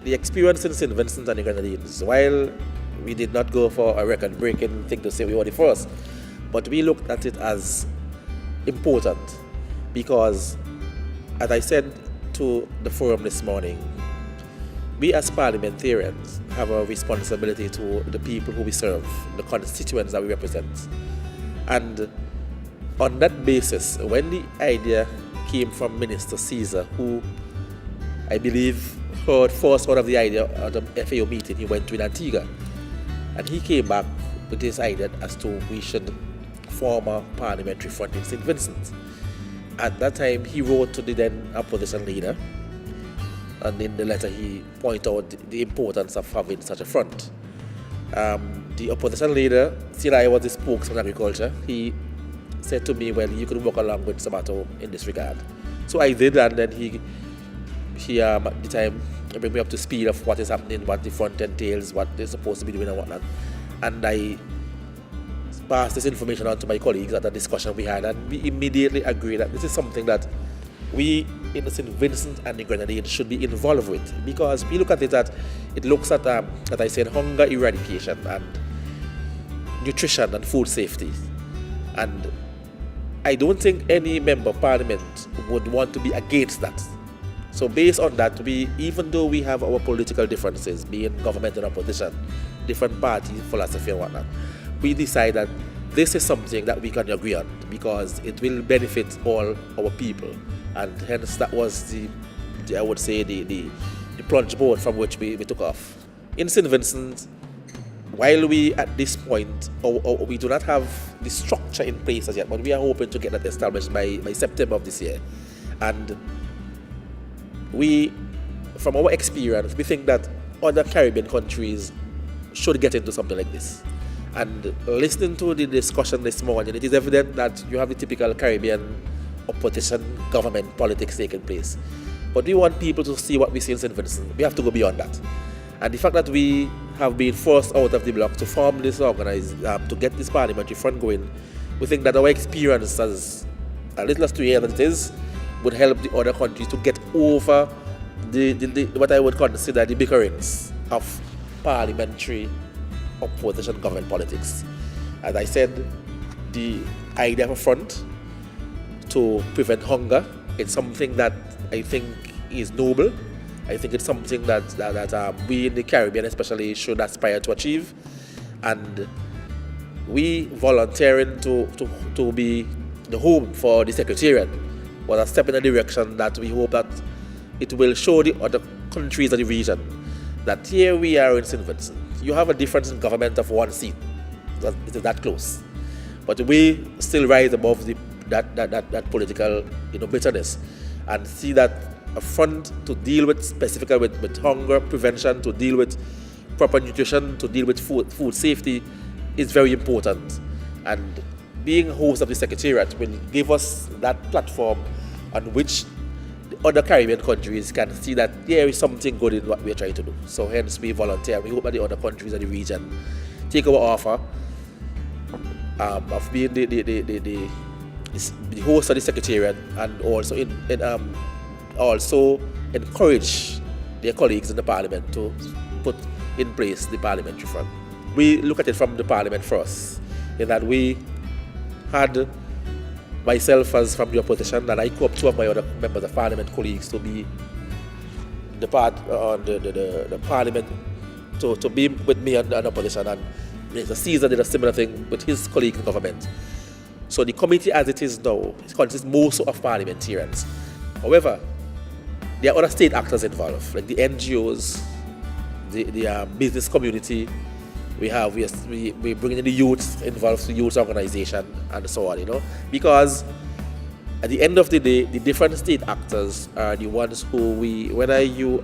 the experience in St. Vincent and the Grenadines, while we did not go for a record-breaking thing to say we were the first, but we looked at it as important because, as I said to the forum this morning, we as parliamentarians have a responsibility to the people who we serve, the constituents that we represent. And on that basis, when the idea came from Minister Caesar, who I believe heard first out of the idea at the FAO meeting he went to in Antigua, and he came back with this idea as to we should form a parliamentary front in St. Vincent. At that time, he wrote to the then opposition leader, and in the letter he pointed out the importance of having such a front. The opposition leader, since I was the spokesman on agriculture, he said to me, well, you could work along with Samato in this regard. So I did, and then he at the time bring me up to speed of what is happening, what the front entails, what they're supposed to be doing and whatnot. And I passed this information on to my colleagues at a discussion we had, and we immediately agreed that this is something that we in St. Vincent and the Grenadines should be involved with, because we look at it that it looks at, as I said, hunger eradication and nutrition and food safety. And I don't think any member of parliament would want to be against that. So based on that, we, even though we have our political differences, being government and opposition, different party philosophy and whatnot, we decide that this is something that we can agree on because it will benefit all our people. And hence that was I would say the plunge board from which we took off. In St. Vincent, while we at this point, we do not have the structure in place as yet, but we are hoping to get that established by September of this year. And we, from our experience, we think that other Caribbean countries should get into something like this. And listening to the discussion this morning, it is evident that you have the typical Caribbean opposition government politics taking place. But we want people to see what we see in St. Vincent. We have to go beyond that. And the fact that we have been forced out of the block to form this to get this parliamentary front going, we think that our experience, as little as 2 years as it is, would help the other countries to get over the what I would consider the bickerings of parliamentary opposition government politics. As I said, the idea of a front to prevent hunger, it's something that I think is noble. I think it's something that we in the Caribbean especially should aspire to achieve. And we volunteering to be the home for the Secretariat was a step in a direction that we hope that it will show the other countries of the region that here we are in St. Vincent. You have a difference in government of 1 seat. It is that close. But we still rise above that political bitterness and see that a front to deal with specifically with hunger prevention, to deal with proper nutrition, to deal with food safety is very important. And being host of the Secretariat will give us that platform on which the other Caribbean countries can see that there is something good in what we're trying to do. So hence we volunteer. We hope that the other countries of the region take our offer of being the host of the Secretariat, and also encourage their colleagues in the Parliament to put in place the parliamentary front. We look at it from the Parliament first, in that we had myself as from the opposition, and I co-opted 2 of my other members of Parliament colleagues to be the Parliament to be with me and opposition, and Mr. Caesar did a similar thing with his colleagues in government. So the committee as it is now, it consists mostly of parliamentarians. However, there are other state actors involved, like the NGOs, the business community. We bring in the youth involved, the youth organization, and so on. Because at the end of the day, the different state actors are the ones who whether you're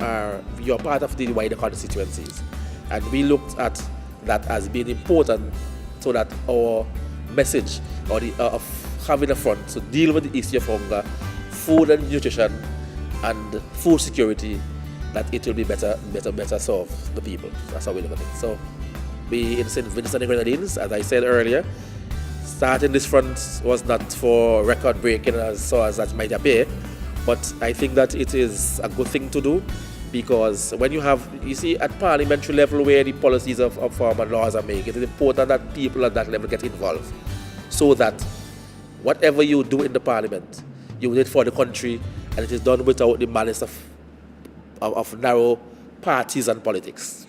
part of the wider constituencies, and we looked at that as being important so that our message of having a front to deal with the issue of hunger, food and nutrition, and food security, that it will be better serve the people. That's how we look at it. So we in St. Vincent and the Grenadines, as I said earlier, starting this front was not for record breaking as that might appear, but I think that it is a good thing to do. Because when you see at parliamentary level where the policies of farm and laws are made, it is important that people at that level get involved so that whatever you do in the parliament, you do it for the country, and it is done without the malice of narrow parties and politics.